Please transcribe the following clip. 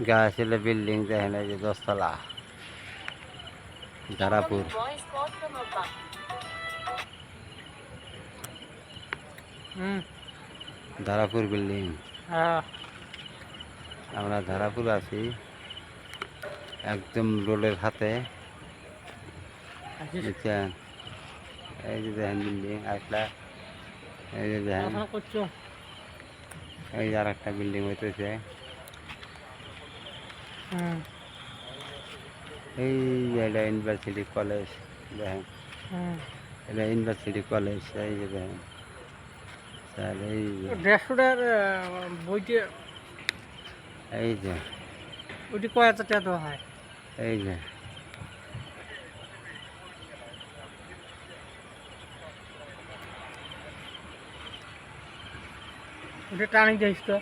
গাছলে building দেখেন এই যে 10 তলা ধারাপুর। ধারাপুর বিল্ডিং। আমরা ধারাপুর আছি একদম রোডের হাতে, বুঝছেন? এই যে দেখেন বিল্ডিং আসলা, এই যে দেখেন এই যে আর একটা বিল্ডিং হইতেছে। এই যে এটা ইউনিভার্সিটি কলেজ দেখেন, এটা ইউনিভার্সিটি কলেজ। এই যে দেখেন স্যার, এই যে 150টার বইটি এই যে ওইটি কয় হাজার টাকা দেওয়া হয়? এই যে ওটা টানি দিস তো।